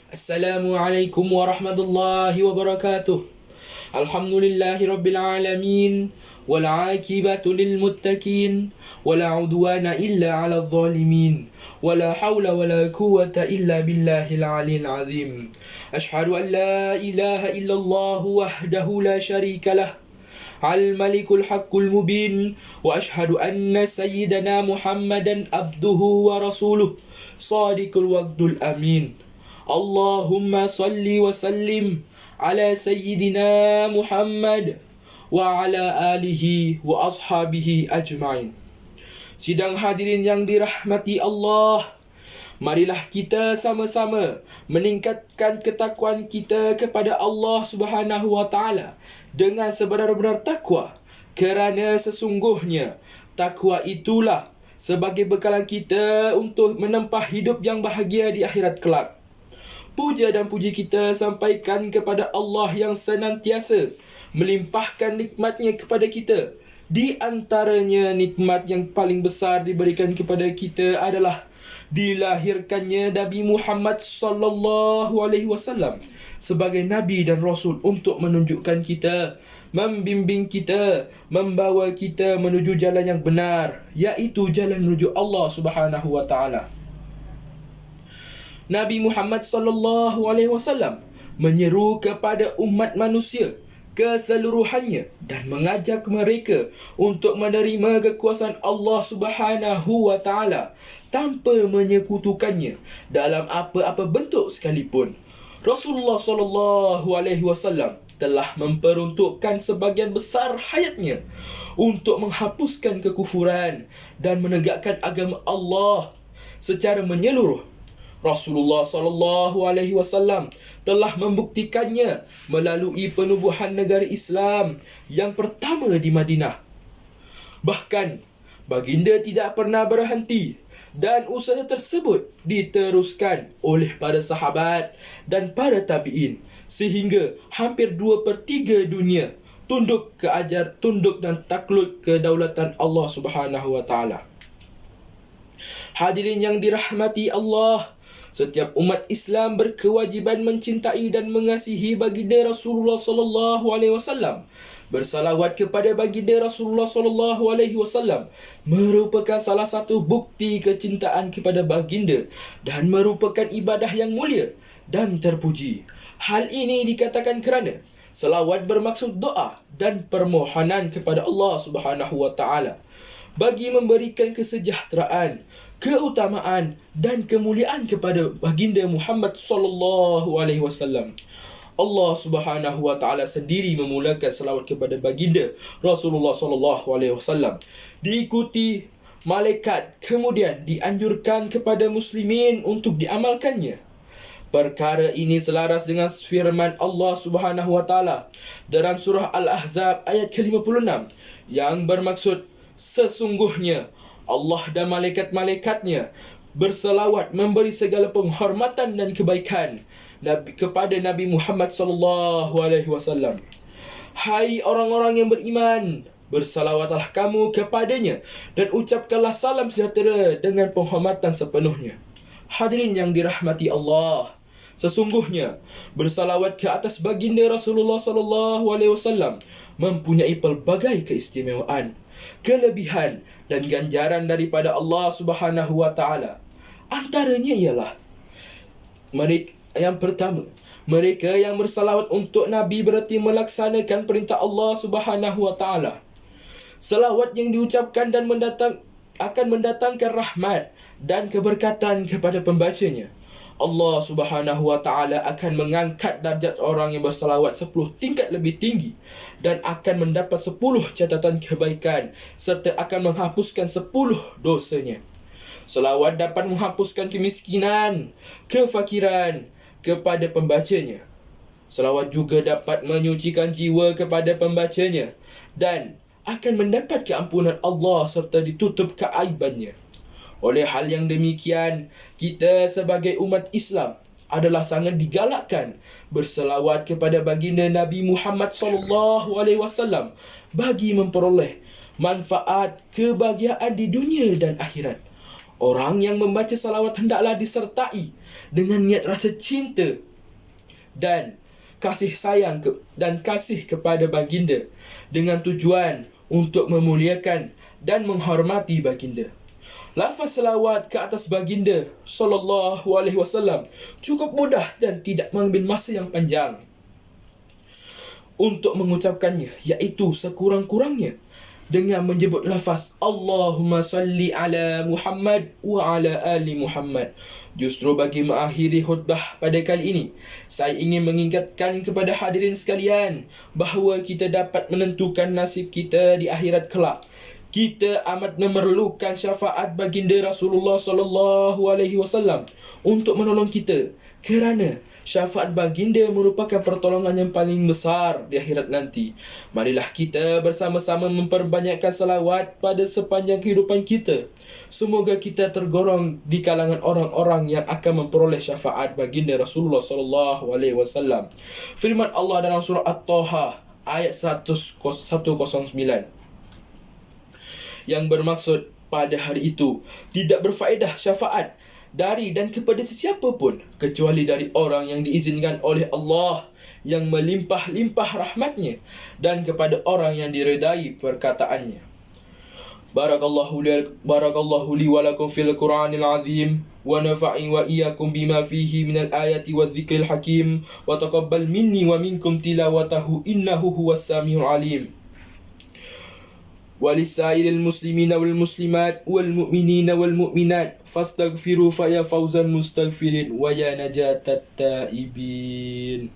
Assalamualaikum warahmatullahi wabarakatuh. Alhamdulillahi rabbil alamin. Wal aqibatu lil muttaqin. Wala udwana illa 'alal zalimin. Wala hawla wala quwwata illa billahil aliyil azim. Ashhadu an la ilaha illallah wahdahu la syarika lah. الملك الحق المبين وأشهد أن سيدنا محمدا عبده ورسوله صادق الوعد الأمين اللهم صل وسلم على سيدنا محمد وعلى آله وأصحابه أجمعين. Sidang hadirin yang dirahmati Allah, marilah kita sama-sama meningkatkan ketakwaan kita kepada Allah Subhanahu wa taala dengan sebenar-benar takwa, kerana sesungguhnya takwa itulah sebagai bekalan kita untuk menempah hidup yang bahagia di akhirat kelak. Puja dan puji kita sampaikan kepada Allah yang senantiasa melimpahkan nikmatnya kepada kita. Di antaranya nikmat yang paling besar diberikan kepada kita adalah dilahirkannya Nabi Muhammad sallallahu alaihi wasallam sebagai nabi dan rasul untuk menunjukkan kita, membimbing kita, membawa kita menuju jalan yang benar, iaitu jalan menuju Allah Subhanahu wa taala. Nabi Muhammad sallallahu alaihi wasallam menyeru kepada umat manusia keseluruhannya dan mengajak mereka untuk menerima kekuasaan Allah Subhanahu wa taala tanpa menyekutukannya dalam apa-apa bentuk sekalipun. Rasulullah sallallahu alaihi wasallam telah memperuntukkan sebagian besar hayatnya untuk menghapuskan kekufuran dan menegakkan agama Allah secara menyeluruh. Rasulullah sallallahu alaihi wasallam telah membuktikannya melalui penubuhan negara Islam yang pertama di Madinah. Bahkan baginda tidak pernah berhenti dan usaha tersebut diteruskan oleh para sahabat dan para tabi'in sehingga hampir 2/3 dunia tunduk dan takluk kedaulatan Allah Subhanahu wa taala. Hadirin yang dirahmati Allah, setiap umat Islam berkewajiban mencintai dan mengasihi baginda Rasulullah sallallahu alaihi wasallam. Bersalawat kepada baginda Rasulullah sallallahu alaihi wasallam merupakan salah satu bukti kecintaan kepada baginda dan merupakan ibadah yang mulia dan terpuji. Hal ini dikatakan kerana salawat bermaksud doa dan permohonan kepada Allah Subhanahu wa taala bagi memberikan kesejahteraan, keutamaan dan kemuliaan kepada baginda Muhammad sallallahu alaihi wasallam. Allah Subhanahu wa taala sendiri memulakan selawat kepada baginda Rasulullah sallallahu alaihi wasallam diikuti malaikat, kemudian dianjurkan kepada muslimin untuk diamalkannya. Perkara ini selaras dengan firman Allah Subhanahu wa taala dalam surah Al-Ahzab ayat ke-56 yang bermaksud, sesungguhnya Allah dan malaikat-malaikatnya berselawat memberi segala penghormatan dan kebaikan kepada Nabi Muhammad sallallahu alaihi wasallam. Hai orang-orang yang beriman, bersalawatlah kamu kepadanya dan ucapkanlah salam sejahtera dengan penghormatan sepenuhnya. Hadirin yang dirahmati Allah, sesungguhnya bersalawat ke atas baginda Rasulullah sallallahu alaihi wasallam mempunyai pelbagai keistimewaan, kelebihan dan ganjaran daripada Allah Subhanahu wa taala. Antaranya ialah yang pertama, mereka yang bersalawat untuk Nabi berarti melaksanakan perintah Allah Subhanahu wa taala. Salawat yang diucapkan dan akan mendatangkan rahmat dan keberkatan kepada pembacanya. Allah Subhanahu wa taala akan mengangkat darjat orang yang bersalawat 10 tingkat lebih tinggi dan akan mendapat 10 catatan kebaikan serta akan menghapuskan 10 dosanya. Salawat dapat menghapuskan kemiskinan, kefakiran kepada pembacanya. Salawat juga dapat menyucikan jiwa kepada pembacanya dan akan mendapat keampunan Allah serta ditutup keaibannya. Oleh hal yang demikian, kita sebagai umat Islam adalah sangat digalakkan berselawat kepada baginda Nabi Muhammad sallallahu alaihi wasallam bagi memperoleh manfaat kebahagiaan di dunia dan akhirat. Orang yang membaca salawat hendaklah disertai dengan niat rasa cinta dan kasih sayang dan kasih kepada baginda dengan tujuan untuk memuliakan dan menghormati baginda. Lafaz salawat ke atas baginda sallallahu alaihi wasallam cukup mudah dan tidak mengambil masa yang panjang untuk mengucapkannya, iaitu sekurang-kurangnya dengan menyebut lafaz Allahumma salli ala Muhammad wa ala ali Muhammad. Justru bagi mengakhiri khutbah pada kali ini, saya ingin mengingatkan kepada hadirin sekalian bahawa kita dapat menentukan nasib kita di akhirat kelak. Kita amat memerlukan syafaat baginda Rasulullah sallallahu alaihi wasallam untuk menolong kita, kerana syafaat baginda merupakan pertolongan yang paling besar di akhirat nanti. Marilah kita bersama-sama memperbanyakkan salawat pada sepanjang kehidupan kita. Semoga kita tergolong di kalangan orang-orang yang akan memperoleh syafaat baginda Rasulullah sallallahu alaihi wasallam. Firman Allah dalam surah At-Taha ayat 109 yang bermaksud pada hari itu tidak berfaedah syafaat dari dan kepada sesiapa pun kecuali dari orang yang diizinkan oleh Allah yang melimpah-limpah rahmatnya dan kepada orang yang diredai perkataannya. Barakallahu li wa lakum fil Qur'anil azim wa nafa'i wa iyyakum bima fihi minal ayati wadh-dhikril hakim wa taqabbal minni wa minkum tilawatahu innahu huwas samiul alim. ولسائر المسلمين والمسلمات والمؤمنين والمؤمنات فاستغفروا فيا فوز المستغفرين ويا نجاة التائبين.